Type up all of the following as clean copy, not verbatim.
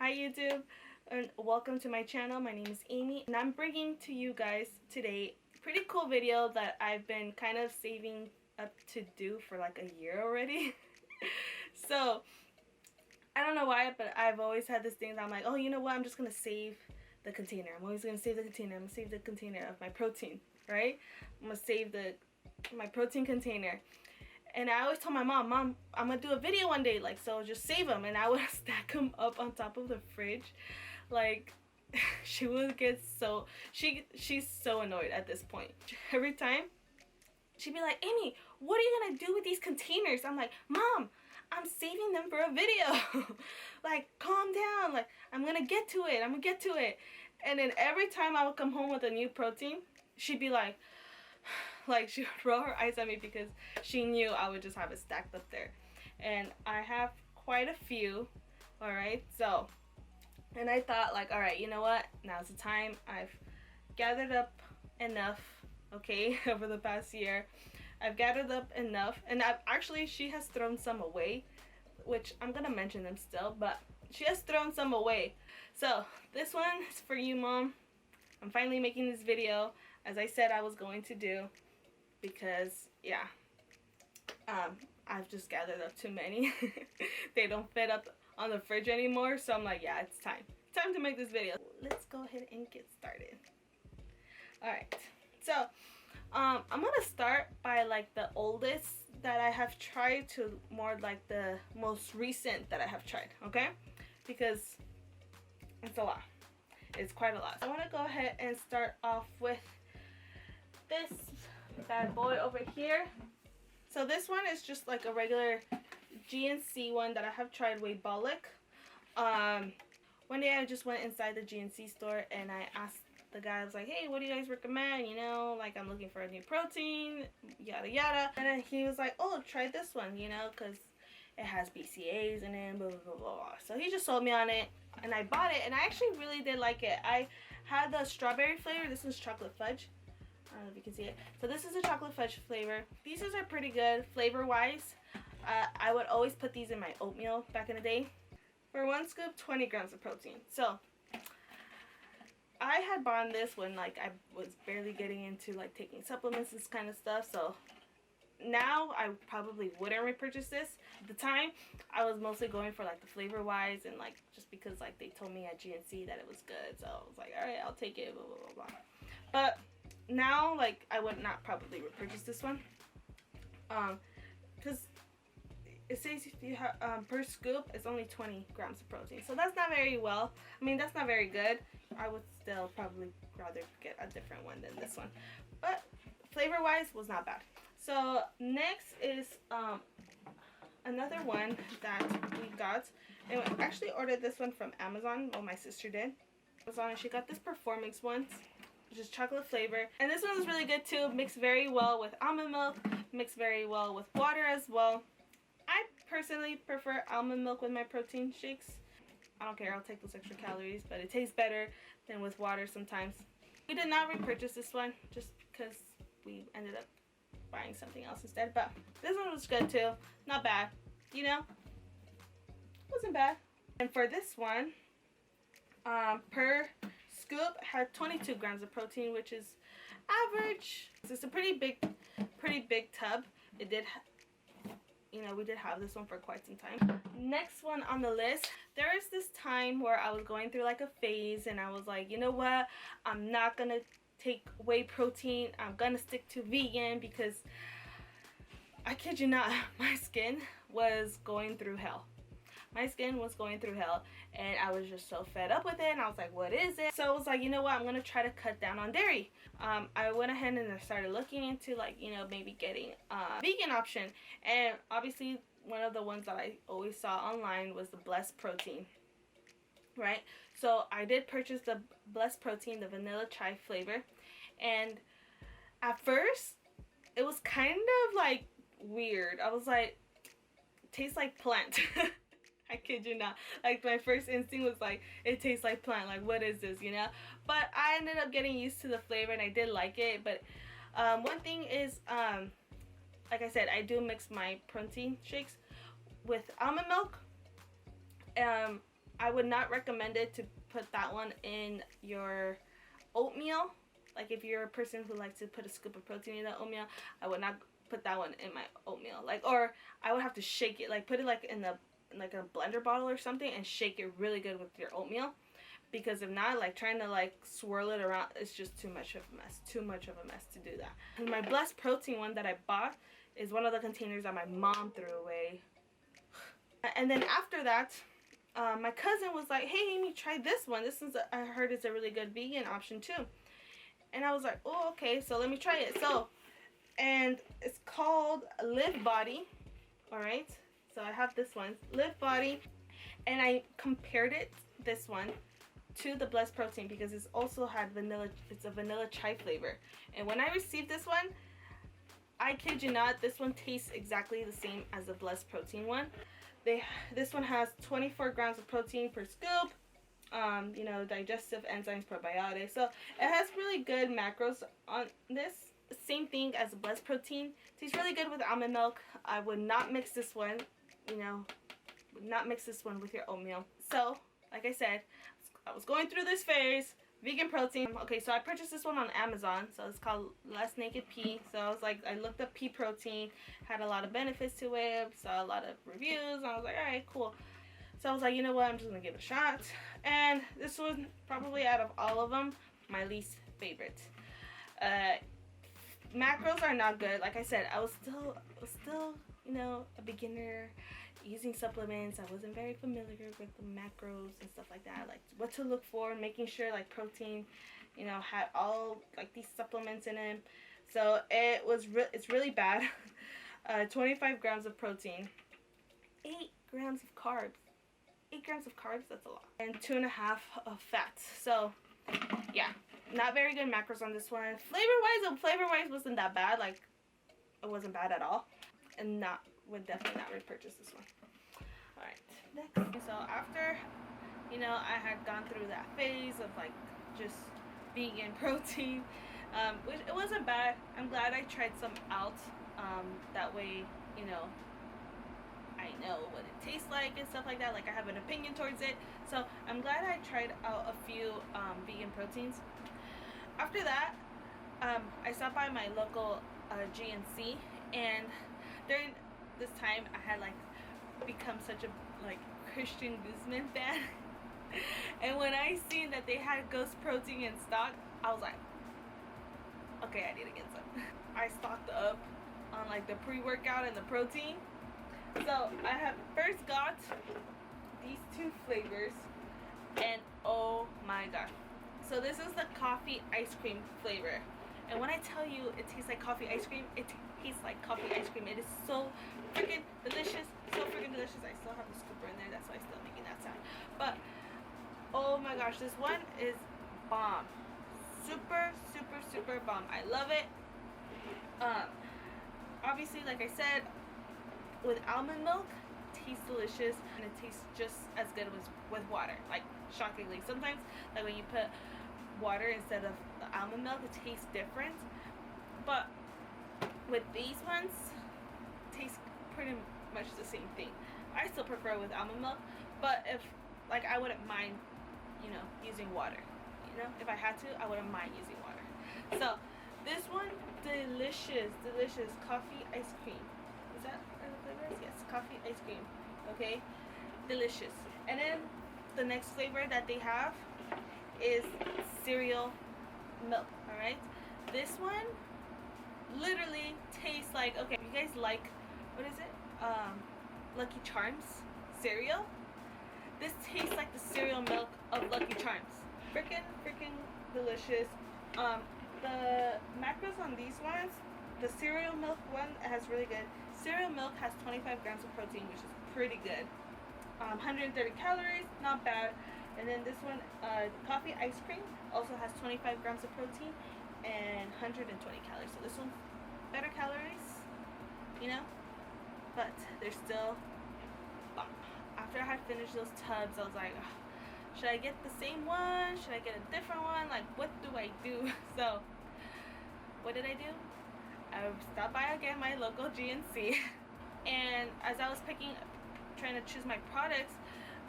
Hi YouTube, and welcome to my channel. My name is Amy, and I'm bringing to you guys today a pretty cool video that I've been kind of saving up to do for like a year already. So I don't know why, but I've always had this thing that I'm like, oh, you know what, I'm just gonna save the container. I'm always gonna save the container. I'm gonna save the container of my protein, right? I'm gonna save my protein container. And I always tell my mom, I'm gonna do a video one day, like, so just save them. And I would stack them up on top of the fridge. Like, she would get so, she's so annoyed at this point. Every time, she'd be like, Amy, what are you gonna do with these containers? I'm like, Mom, I'm saving them for a video. Like, calm down. Like, I'm gonna get to it. I'm gonna get to it. And then every time I would come home with a new protein, she'd be like she would roll her eyes at me because she knew I would just have it stacked up there. And I have quite a few, alright? So, and I thought, like, alright, you know what? Now's the time. I've gathered up enough, okay, over the past year. I've gathered up enough, and she has thrown some away, which I'm gonna mention them still, but she has thrown some away. So, this one is for you, Mom. I'm finally making this video, as I said I was going to do, because, yeah, I've just gathered up too many. They don't fit up on the fridge anymore, so I'm like, yeah, it's time to make this video. Let's go ahead and get started. Alright, so I'm gonna start by like the oldest that I have tried to more like the most recent that I have tried, okay? Because it's a lot. It's quite a lot. I want to go ahead and start off with this bad boy over here. So this one is just like a regular GNC one that I have tried, WHEYBOLIC. One day I just went inside the GNC store and I asked the guy, I was like, hey, what do you guys recommend? You know, like, I'm looking for a new protein, yada yada. And then he was like, oh, try this one, you know, because it has BCAAs in it, blah, blah, blah, blah. So he just sold me on it, and I bought it, and I actually really did like it. I had the strawberry flavor. This is chocolate fudge. I don't know if you can see it. So this is a chocolate fudge flavor. These are pretty good flavor-wise. I would always put these in my oatmeal back in the day. For one scoop, 20 grams of protein. So I had bought this when like I was barely getting into like taking supplements and this kind of stuff. So now I probably wouldn't repurchase this. At the time, I was mostly going for like the flavor wise and like just because like they told me at GNC that it was good, so I was like, all right, I'll take it, blah blah blah blah. But now, like, I would not probably repurchase this one, because it says if you have per scoop it's only 20 grams of protein, so that's not very well. I mean, that's not very good. I would still probably rather get a different one than this one, but flavor wise was not bad. So next is another one that we got, and we actually ordered this one from Amazon. Well, my sister did. Amazon, and she got this Performix one, which is chocolate flavor, and this one is really good too. Mixed very well with almond milk, mixed very well with water as well. I personally prefer almond milk with my protein shakes. I don't care, I'll take those extra calories, but it tastes better than with water sometimes. We did not repurchase this one just because we ended up buying something else instead, but this one was good too. Not bad, you know, wasn't bad. And for this one, per scoop had 22 grams of protein, which is average. It's a pretty big tub. It did, you know, we did have this one for quite some time. Next one on the list, there is this time where I was going through like a phase and I was like, you know what, I'm not gonna take whey protein. I'm gonna stick to vegan because I kid you not, my skin was going through hell. My skin was going through hell and I was just so fed up with it, and I was like, what is it? So I was like, you know what, I'm gonna try to cut down on dairy. I went ahead and I started looking into, like, you know, maybe getting a vegan option, and obviously one of the ones that I always saw online was the Blessed protein, right? So I did purchase the Blessed protein, the vanilla chai flavor, and at first it was kind of like weird. I was like, it tastes like plant. I kid you not. Like, my first instinct was like, it tastes like plant. Like, what is this, you know? But I ended up getting used to the flavor and I did like it. But one thing is, like I said, I do mix my protein shakes with almond milk. I would not recommend it to put that one in your oatmeal. Like if you're a person who likes to put a scoop of protein in the oatmeal, I would not put that one in my oatmeal. Like, or I would have to shake it, like put it like in like a blender bottle or something and shake it really good with your oatmeal. Because if not, like trying to like swirl it around, it's just too much of a mess. Too much of a mess to do that. And my Blessed Protein one that I bought is one of the containers that my mom threw away. And then after that, my cousin was like, "Hey Amy, try this one. This is I heard it's a really good vegan option too." And I was like, "Oh, okay, so let me try it." So, and it's called LIVBODY. All right. So I have this one, LIVBODY, and I compared it, this one, to the Blessed Protein because it's also had vanilla. It's a vanilla chai flavor. And when I received this one, I kid you not, this one tastes exactly the same as the Blessed Protein one. This one has 24 grams of protein per scoop. You know, digestive enzymes, probiotics. So it has really good macros on this. Same thing as the Blessed Protein. Tastes really good with almond milk. I would not mix this one. You know, would not mix this one with your oatmeal. So, like I said, I was going through this phase. Vegan protein. Okay, so I purchased this one on Amazon. So it's called Less Naked Pea. So I was like, I looked up pea protein, had a lot of benefits to it, saw a lot of reviews, and I was like, all right, cool. So I was like, you know what, I'm just gonna give it a shot. And this was probably out of all of them, my least favorite. Macros are not good. Like I said, I was still, you know, a beginner using supplements. I wasn't very familiar with the macros and stuff like that, like what to look for, making sure like protein, you know, had all like these supplements in it. So it's really bad. 25 grams of protein, 8 grams of carbs. 8 grams of carbs, that's a lot. And 2.5 of fat. So yeah, not very good macros on this one. Flavor-wise wasn't that bad. Like, it wasn't bad at all. And would definitely not repurchase this one. Alright, next. So after, you know, I had gone through that phase of like just vegan protein, which it wasn't bad. I'm glad I tried some out. That way, you know, I know what it tastes like and stuff like that. Like I have an opinion towards it. So I'm glad I tried out a few vegan proteins. After that, I stopped by my local GNC, and during this time I had like become such a like Christian Guzman fan. And when I seen that they had Ghost Protein in stock, I was like, okay, I need to get some. I stocked up on like the pre-workout and the protein. So I have first got these two flavors, and oh my god. So this is the coffee ice cream flavor, and when I tell you it tastes like coffee ice cream, it tastes like coffee ice cream. It is so freaking delicious, so freaking delicious. I still have the scooper in there, that's why I'm still making that sound. But oh my gosh, this one is bomb. Super, super, super bomb. I love it. Obviously, like I said, with almond milk, tastes delicious, and it tastes just as good with water. Like, shockingly, sometimes like when you put water instead of the almond milk, it tastes different. But with these ones, tastes pretty much the same thing. I still prefer with almond milk, but if like I wouldn't mind, you know, using water. You know, if I had to, I wouldn't mind using water. So this one, delicious coffee ice cream. Is that flavors? Yes, coffee ice cream. Okay, delicious. And then the next flavor that they have is cereal milk. All right, this one literally tastes like, okay, you guys like, what is it, Lucky Charms cereal? This tastes like the cereal milk of Lucky Charms. Freaking delicious. The macros on these ones, the cereal milk one has really good. Cereal milk has 25 grams of protein, which is pretty good. 130 calories, not bad. And then this one, coffee ice cream, also has 25 grams of protein and 120 calories. So this one's better calories, you know, but they're still bomb. After I had finished those tubs, I was like, ugh, should I get the same one? Should I get a different one? Like, what do I do? So, what did I do? I stopped by again my local GNC, and as I was trying to choose my products,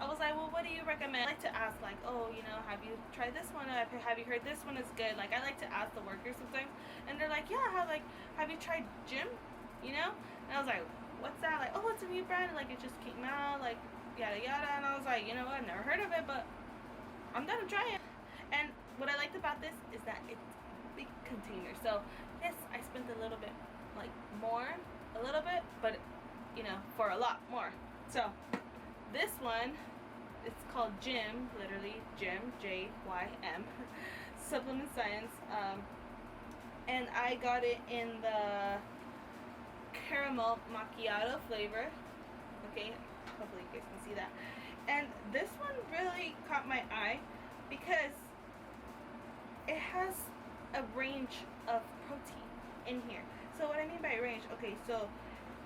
I was like, well, what do you recommend? I like to ask, like, oh, you know, have you tried this one? Have you heard this one is good? Like, I like to ask the workers sometimes, and they're like, yeah, have you tried GYM? You know? And I was like, what's that? Like, oh, it's a new brand. Like, it just came out. Like, yada yada. And I was like, you know what? I've never heard of it, but I'm gonna try it. And what I liked about this is that it's a big container. So yes, I spent a little bit, like a little bit, but you know, for a lot more. So this one, it's called JYM, literally JYM, JYM, Supplement Science. And I got it in the caramel macchiato flavor. Okay, hopefully you guys can see that. And this one really caught my eye because it has a range of protein in here. So what I mean by range, okay, so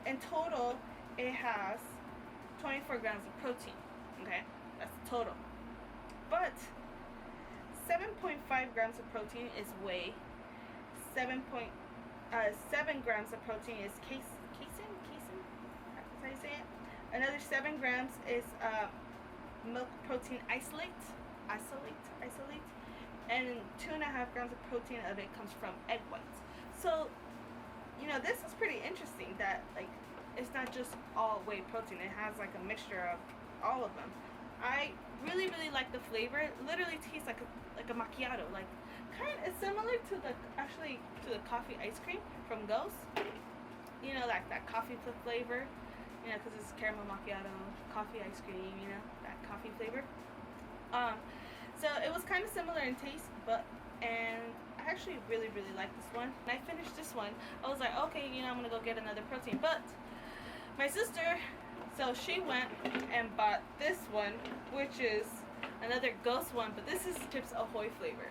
in total it has 24 grams of protein. Okay, that's the total. But 7.5 grams of protein is whey. 7 grams of protein is casein. That's how you say it. Another 7 grams is milk protein isolate, and 2.5 grams of protein of it comes from egg whites. So, you know, this is pretty interesting that, like, it's not just all whey protein. It has like a mixture of all of them. I really like the flavor. It literally tastes like a macchiato. Like, kind of similar to the coffee ice cream from Ghost. You know, like that coffee flavor. You know, because it's caramel macchiato, coffee ice cream. You know, that coffee flavor. So it was kind of similar in taste, and I actually really like this one. When I finished this one, I was like, okay, you know, I'm gonna go get another protein. But my sister, so she went and bought this one, which is another Ghost one, but this is Chips Ahoy flavor.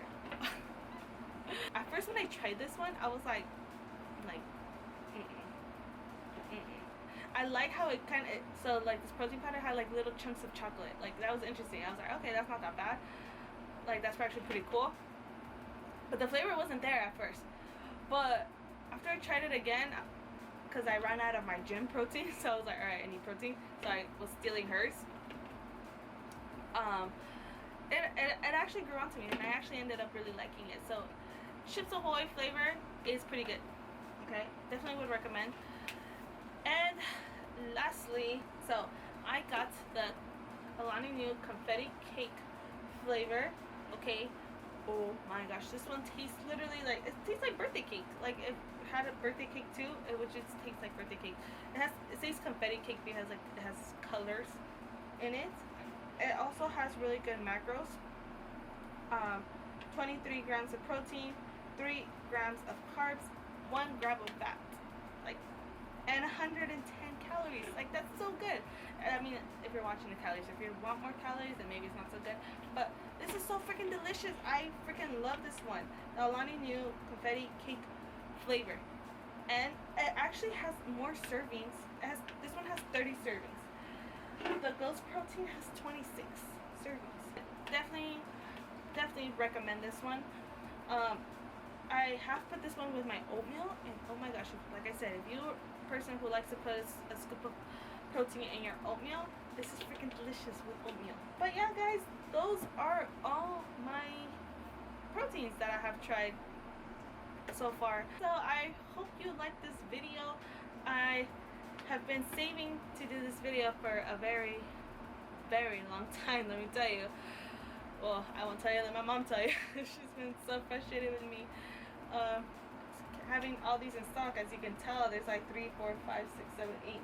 At first, when I tried this one, I was like, I like how it kind of, so like this protein powder had like little chunks of chocolate. Like, that was interesting. I was like, okay, that's not that bad. Like, that's actually pretty cool. But the flavor wasn't there at first. But after I tried it again, because I ran out of my GYM protein, so I was like, alright, I need protein. So I was stealing hers. It actually grew onto me, and I actually ended up really liking it. So Chips Ahoy flavor is pretty good. Okay, definitely would recommend. And lastly, so I got the ALANI new confetti cake flavor. Okay, oh my gosh, this one tastes literally like, it tastes like birthday cake. Like, if it had a birthday cake too, it would just taste like birthday cake. It says confetti cake because like it has colors in it. It also has really good macros. 23 grams of protein, 3 grams of carbs, 1 gram of fat, like, and 110 calories. Like, that's so good. And I mean, if you're watching the calories, if you want more calories, then maybe it's not so good. But this is so freaking delicious. I freaking love this one. The ALANI new confetti cake flavor. And it actually has more servings. This one has 30 servings. The Ghost protein has 26 servings. Definitely recommend this one. I have put this one with my oatmeal, and oh my gosh, like I said, if you're a person who likes to put a scoop of protein in your oatmeal, this is freaking delicious with oatmeal. But yeah, guys, those are all my proteins that I have tried so far. So I hope you liked this video. I have been saving to do this video for a very long time, let me tell you. Well, I won't tell you, let my mom tell you. She's been so frustrated with me having all these in stock. As you can tell, there's like 3, 4, 5, 6, 7, 8,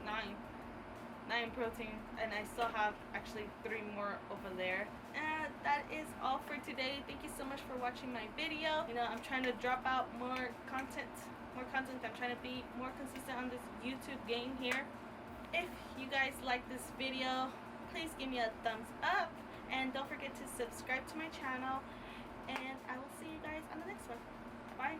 9 proteins, and I still have actually 3 more over there. And that is all for today. Thank you so much for watching my video. You know, I'm trying to drop out more content. I'm trying to be more consistent on this YouTube game here. If you guys like this video, please give me a thumbs up. And don't forget to subscribe to my channel. And I will see you guys on the next one. Bye.